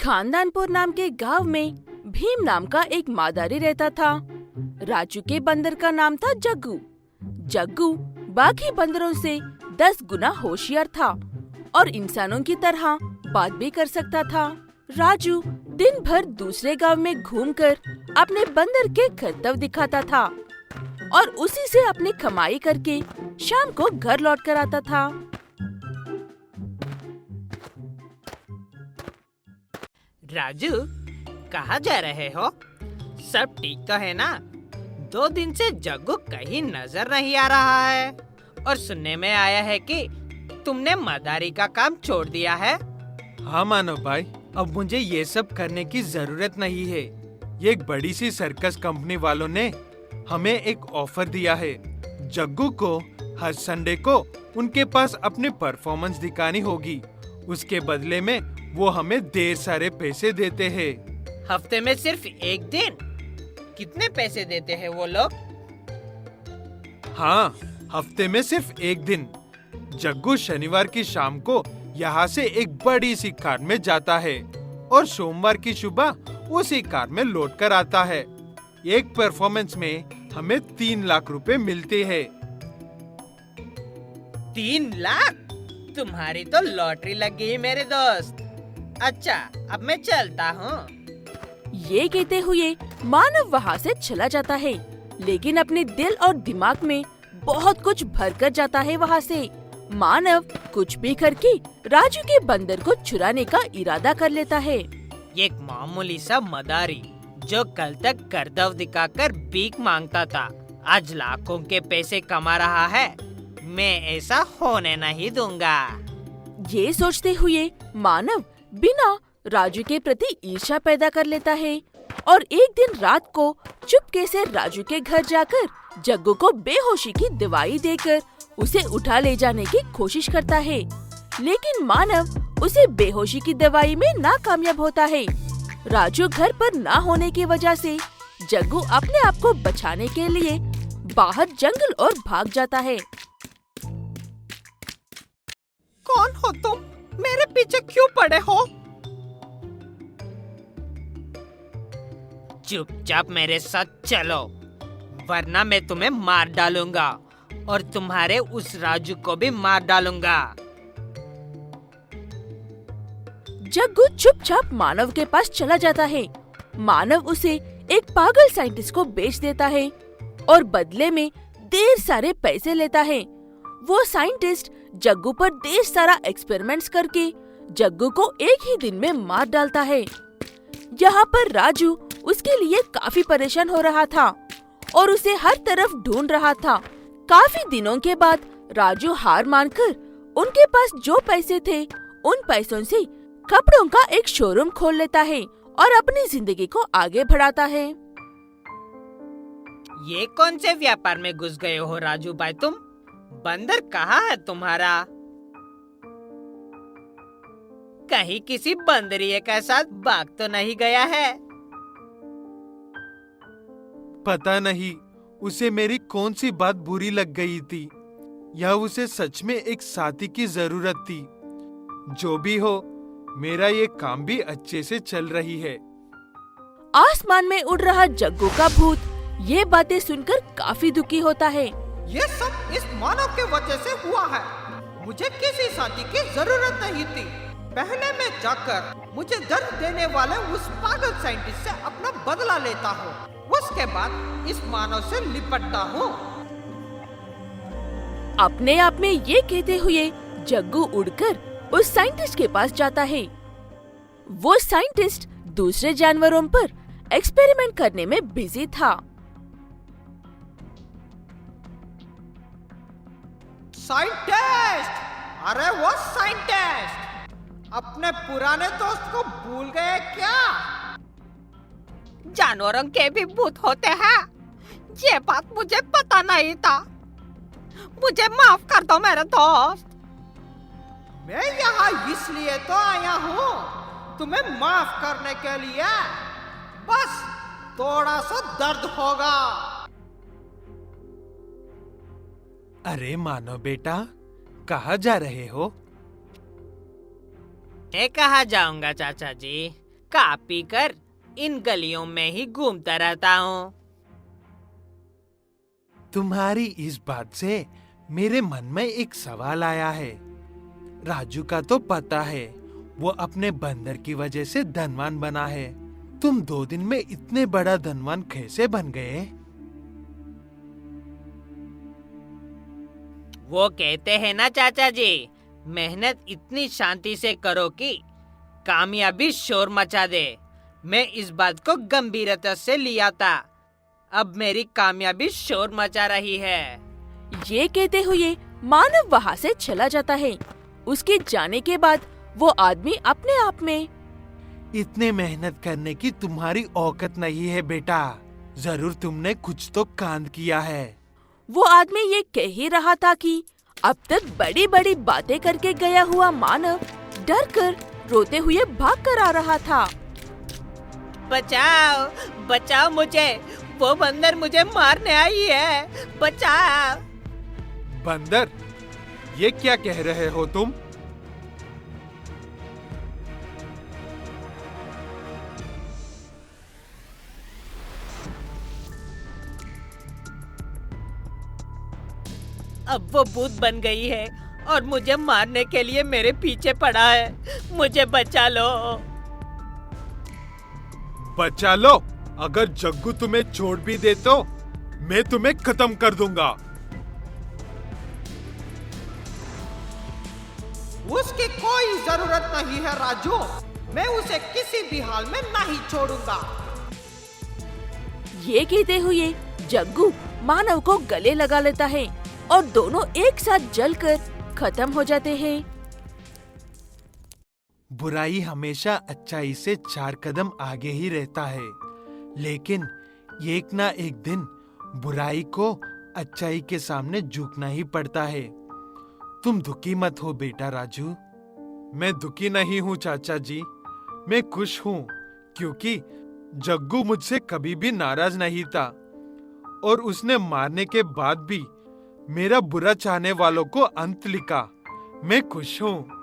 खानदानपुर नाम के गांव में भीम नाम का एक मादारी रहता था। राजू के बंदर का नाम था जग्गू। जग्गू बाकी बंदरों से 10 गुना होशियार था और इंसानों की तरह बात भी कर सकता था। राजू दिन भर दूसरे गांव में घूमकर अपने बंदर के करतब दिखाता था और उसी से अपनी कमाई करके शाम को घर लौट कर आता था। राजू, कहाँ जा रहे हो? सब ठीक तो है ना? 2 दिन से जग्गू कहीं नजर नहीं आ रहा है और सुनने में आया है कि तुमने मदारी का काम छोड़ दिया है। हाँ मानव भाई, अब मुझे ये सब करने की जरूरत नहीं है। ये एक बड़ी सी सर्कस कंपनी वालों ने हमें एक ऑफर दिया है। जग्गू को हर संडे को उनके पास अपनी परफॉर्मेंस दिखानी होगी। उसके बदले में वो हमें ढेर सारे पैसे देते हैं। हफ्ते में सिर्फ 1 दिन? कितने पैसे देते हैं वो लोग? हाँ, हफ्ते में सिर्फ 1 दिन। जग्गू शनिवार की शाम को यहाँ से एक बड़ी सी कार में जाता है और सोमवार की सुबह उसी कार में लौट कर आता है। एक परफॉर्मेंस में हमें 3 लाख रुपए मिलते हैं। 3 लाख? तुम्हारी तो लॉटरी लग गई मेरे दोस्त। अच्छा, अब मैं चलता हूँ। ये कहते हुए मानव वहाँ से चला जाता है, लेकिन अपने दिल और दिमाग में बहुत कुछ भर कर जाता है। वहाँ से मानव कुछ भी करके राजू के बंदर को चुराने का इरादा कर लेता है। एक मामूली सा मदारी जो कल तक करतब दिखाकर भीख मांगता था, आज लाखों के पैसे कमा रहा है। मैं ऐसा होने नहीं दूंगा। ये सोचते हुए मानव बिना राजू के प्रति ईर्ष्या पैदा कर लेता है और एक दिन रात को चुपके से राजू के घर जाकर जग्गू को बेहोशी की दवाई देकर उसे उठा ले जाने की कोशिश करता है, लेकिन मानव उसे बेहोशी की दवाई में नाकामयाब होता है। राजू घर पर ना होने की वजह से जग्गू अपने आप को बचाने के लिए बाहर जंगल और भाग जाता है। कौन हो तुम? मेरे पीछे क्यों पड़े हो? चुपचाप मेरे साथ चलो, वरना मैं तुम्हें मार डालूंगा और तुम्हारे उस राजू को भी मार डालूंगा। जग्गू चुपचाप मानव के पास चला जाता है। मानव उसे एक पागल साइंटिस्ट को बेच देता है और बदले में ढेर सारे पैसे लेता है। वो साइंटिस्ट जग्गू पर ढेर सारा एक्सपेरिमेंट्स करके जग्गू को एक ही दिन में मार डालता है। यहाँ पर राजू उसके लिए काफी परेशान हो रहा था और उसे हर तरफ ढूंढ रहा था। काफी दिनों के बाद राजू हार मानकर उनके पास जो पैसे थे उन पैसों से कपड़ों का एक शोरूम खोल लेता है और अपनी जिंदगी को आगे बढ़ाता है। ये कौन से व्यापार में घुस गए हो राजू भाई तुम? बंदर कहाँ है तुम्हारा? कहीं किसी बंदरिये के साथ भाग तो नहीं गया है? पता नहीं उसे मेरी कौन सी बात बुरी लग गई थी, या उसे सच में एक साथी की जरूरत थी। जो भी हो, मेरा ये काम भी अच्छे से चल रही है। आसमान में उड़ रहा जग्गू का भूत ये बातें सुनकर काफी दुखी होता है। ये सब इस मानव के वजह से हुआ है। मुझे किसी साथी की जरूरत नहीं थी। पहले मैं जाकर मुझे दर्द देने वाले उस पागल साइंटिस्ट से अपना बदला लेता हूँ, उसके बाद इस मानव से निपटता हूँ। अपने आप में ये कहते हुए जग्गू उड़कर उस साइंटिस्ट के पास जाता है। वो साइंटिस्ट दूसरे जानवरों पर एक्सपेरिमेंट करने में बिजी था। साइंटिस्ट! अरे वो साइंटिस्ट! अपने पुराने दोस्त को भूल गए क्या? जानवरों के भी भूत होते हैं? ये बात मुझे पता नहीं था। मुझे माफ कर दो मेरे दोस्त। मैं यहाँ इसलिए तो आया हूँ तुम्हें माफ करने के लिए। बस थोड़ा सा दर्द होगा। अरे मानव बेटा, कहाँ जा रहे हो? मैं कहाँ जाऊंगा चाचा जी? खा पी कर इन गलियों में ही घूमता रहता हूँ। तुम्हारी इस बात से मेरे मन में एक सवाल आया है। राजू का तो पता है, वो अपने बंदर की वजह से धनवान बना है। तुम 2 दिन में इतने बड़ा धनवान कैसे बन गए? वो कहते हैं ना चाचा जी, मेहनत इतनी शांति से करो कि कामयाबी शोर मचा दे। मैं इस बात को गंभीरता से लिया था। अब मेरी कामयाबी शोर मचा रही है। ये कहते हुए मानव वहाँ से चला जाता है। उसके जाने के बाद वो आदमी अपने आप में, इतने मेहनत करने की तुम्हारी औकात नहीं है बेटा। जरूर तुमने कुछ तो कांड किया है। वो आदमी ये कह ही रहा था कि अब तक बड़ी बड़ी बातें करके गया हुआ मानव डर कर रोते हुए भाग कर आ रहा था। बचाओ, बचाओ मुझे, वो बंदर मुझे मारने आई है, बचाओ। बंदर, ये क्या कह रहे हो तुम? अब वो भूत बन गई है और मुझे मारने के लिए मेरे पीछे पड़ा है। मुझे बचा लो। बचा लो? अगर जग्गू तुम्हें छोड़ भी दे तो मैं तुम्हें खत्म कर दूंगा। उसकी कोई जरूरत नहीं है राजू। मैं उसे किसी भी हाल में नहीं छोड़ूंगा। ये कहते हुए जग्गू मानव को गले लगा लेता है और दोनों एक साथ जलकर खत्म हो जाते हैं। बुराई हमेशा अच्छाई से 4 कदम आगे ही रहता है, लेकिन एक ना एक दिन बुराई को अच्छाई के सामने झुकना ही पड़ता है। तुम दुखी मत हो बेटा राजू। मैं दुखी नहीं हूँ चाचा जी, मैं खुश हूँ क्योंकि जग्गू मुझसे कभी भी नाराज नहीं था और उसने मारने के बाद भी मेरा बुरा चाहने वालों को अंत लिखा। मैं खुश हूँ।